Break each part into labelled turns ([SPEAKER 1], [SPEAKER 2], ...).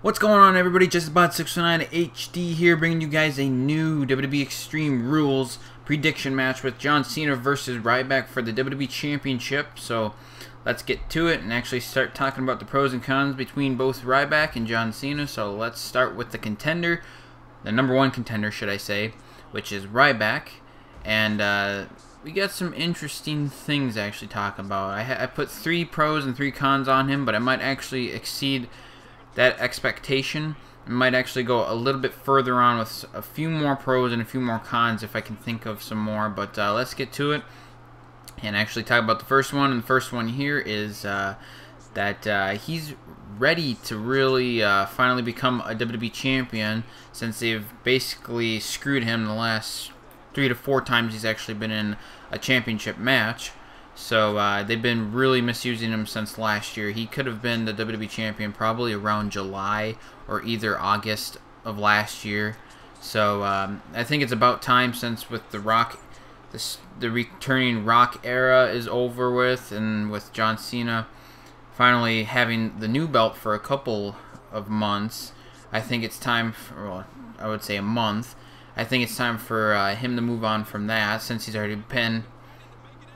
[SPEAKER 1] What's going on, everybody? JustAbout619 HD here, bringing you guys a new WWE Extreme Rules prediction match with John Cena versus Ryback for the WWE Championship. So let's get to it and actually start talking about the pros and cons between both Ryback and John Cena. So let's start with the contender, the number one contender, should I say, which is Ryback. And we got some interesting things to actually talk about. I put 3 pros and 3 cons on him, but I might actually exceed that expectation. I might actually go a little bit further on with a few more pros and a few more cons if I can think of some more. But let's get to it and actually talk about the first one. And the first one here is that he's ready to really finally become a WWE champion, since they've basically screwed him the last 3 to 4 times he's actually been in a championship match. So they've been really misusing him since last year. He could have been the WWE champion probably around July or either August of last year. So I think it's about time, since with the Rock, the returning Rock era is over with, and with John Cena finally having the new belt for a couple of months. I think it's time for, well, I would say a month. I think it's time for him to move on from that, since he's already been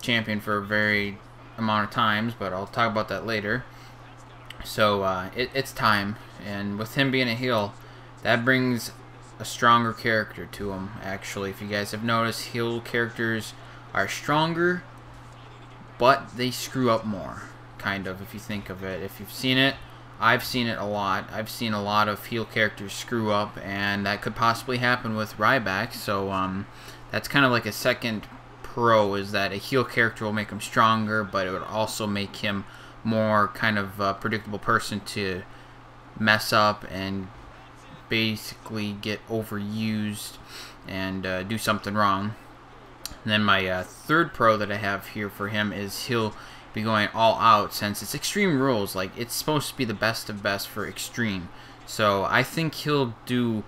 [SPEAKER 1] champion for a very amount of times, but I'll talk about that later. So it's time, and with him being a heel, that brings a stronger character to him. Actually, if you guys have noticed, heel characters are stronger, but they screw up more, kind of, if you think of it. If you've seen it, I've seen it a lot. I've seen a lot of heel characters screw up, and that could possibly happen with Ryback. So that's kind of like a second pro, is that a heel character will make him stronger, but it would also make him more kind of a predictable person to mess up and basically get overused and do something wrong. And then my third pro that I have here for him is he'll be going all out, since it's Extreme Rules. Like, it's supposed to be the best of best for Extreme. So I think he'll do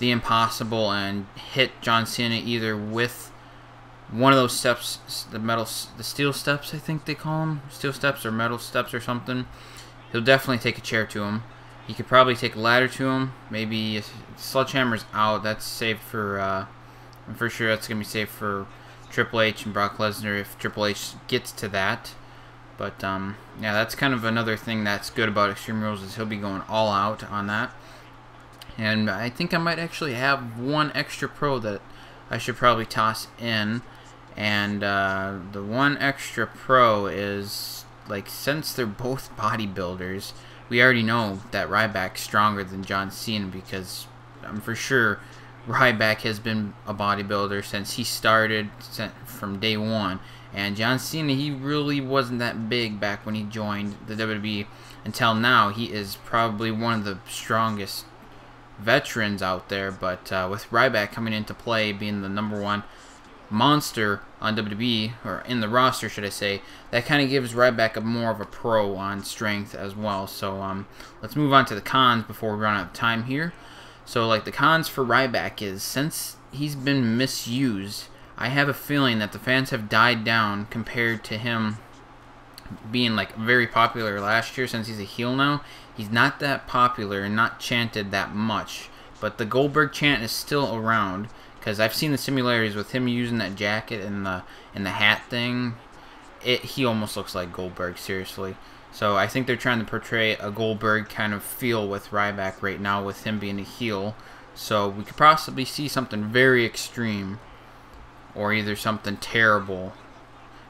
[SPEAKER 1] the impossible and hit John Cena either with one of those steps, the steel steps, I think they call them, steel steps or metal steps or something. He'll definitely take a chair to him. He could probably take a ladder to him. Maybe if sledgehammer's out, that's saved for, I'm for sure that's going to be saved for Triple H and Brock Lesnar if Triple H gets to that. But, yeah, that's kind of another thing that's good about Extreme Rules, is he'll be going all out on that. And I think I might actually have one extra pro that I should probably toss in. And the one extra pro is, like, since they're both bodybuilders, we already know that Ryback's stronger than John Cena, because I'm for sure Ryback has been a bodybuilder since he started, from day one. And John Cena, he really wasn't that big back when he joined the WWE until now. He is probably one of the strongest veterans out there, but with Ryback coming into play, being the number one monster on WWE, or in the roster, should I say, that kind of gives Ryback more of a pro on strength as well. So let's move on to the cons before we run out of time here. So, like, the cons for Ryback is, since he's been misused, I have a feeling that the fans have died down compared to him being, like, very popular last year. Since he's a heel now, he's not that popular and not chanted that much, but the Goldberg chant is still around, because I've seen the similarities with him using that jacket and the hat thing. He almost looks like Goldberg, seriously. So I think they're trying to portray a Goldberg kind of feel with Ryback right now, with him being a heel. So we could possibly see something very extreme, or either something terrible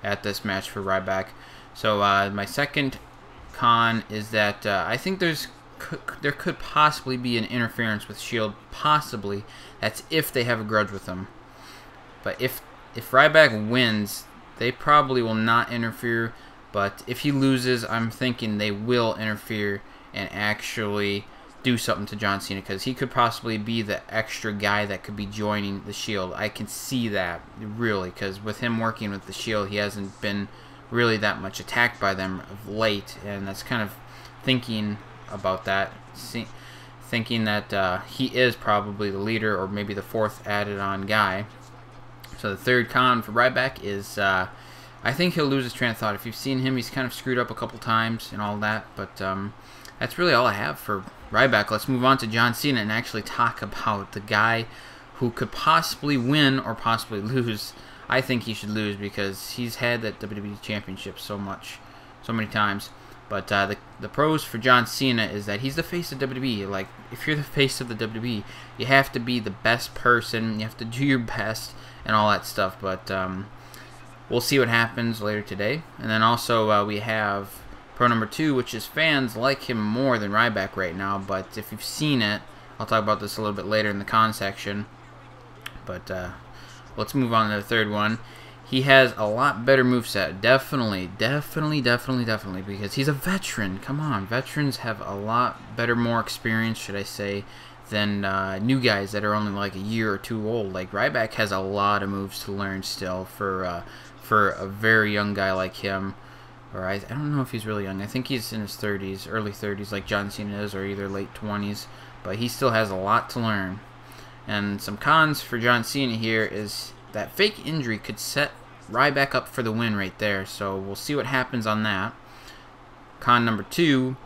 [SPEAKER 1] at this match for Ryback. So my second con is that I think there could possibly be an interference with Shield, possibly. That's if they have a grudge with him. But if Ryback wins, they probably will not interfere. But if he loses, I'm thinking they will interfere and actually do something to John Cena, because he could possibly be the extra guy that could be joining the Shield. I can see that, really, because with him working with the Shield, he hasn't been really that much attacked by them of late, and that's kind of thinking about that, thinking that he is probably the leader, or maybe the 4th added on guy. So the third con for Ryback is I think he'll lose his train of thought. If you've seen him, he's kind of screwed up a couple times and all that. But that's really all I have for Ryback. Let's move on to John Cena and actually talk about the guy who could possibly win or possibly lose. I think he should lose because he's had that WWE Championship so many times. But the pros for John Cena is that he's the face of WWE. Like, if you're the face of the WWE, you have to be the best person. You have to do your best and all that stuff. But we'll see what happens later today. And then also we have pro number 2, which is fans like him more than Ryback right now. But if you've seen it, I'll talk about this a little bit later in the con section. But let's move on to the third one. He has a lot better moveset. Definitely, because he's a veteran. Come on, veterans have a lot better, more experience, should I say, than new guys that are only like a year or two old. Like, Ryback has a lot of moves to learn still for a very young guy like him. Or I don't know if he's really young. I think he's in his 30s, early 30s, like John Cena is, or either late 20s. But he still has a lot to learn. And some cons for John Cena here is that fake injury could set Ryback up for the win right there. So we'll see what happens on that. Con number 2,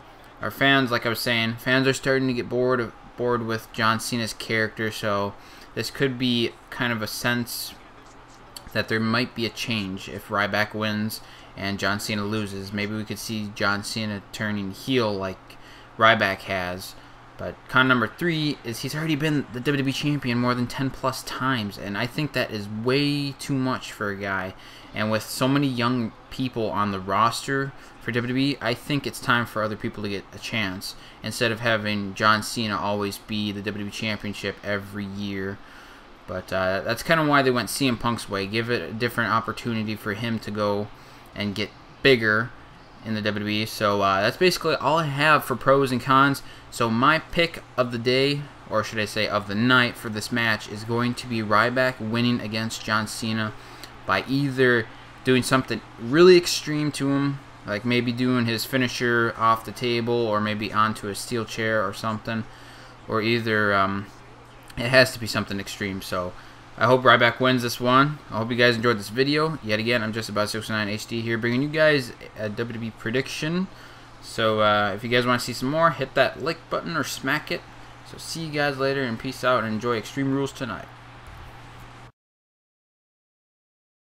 [SPEAKER 1] our fans, like I was saying, fans are starting to get bored with John Cena's character. So this could be kind of a sense that there might be a change if Ryback wins and John Cena loses. Maybe we could see John Cena turning heel like Ryback has. But con number 3 is he's already been the WWE Champion more than 10 plus times, and I think that is way too much for a guy. And with so many young people on the roster for WWE, I think it's time for other people to get a chance instead of having John Cena always be the WWE Championship every year. But that's kind of why they went CM Punk's way. Give it a different opportunity for him to go and get bigger in the WWE. So that's basically all I have for pros and cons. So my pick of the day, or should I say of the night for this match, is going to be Ryback winning against John Cena by either doing something really extreme to him, like maybe doing his finisher off the table or maybe onto a steel chair or something, or either it has to be something extreme. So I hope Ryback wins this one. I hope you guys enjoyed this video. Yet again, I'm just about 69 HD here, bringing you guys a WWE prediction. So if you guys want to see some more, hit that like button or smack it. So see you guys later, and peace out, and enjoy Extreme Rules tonight.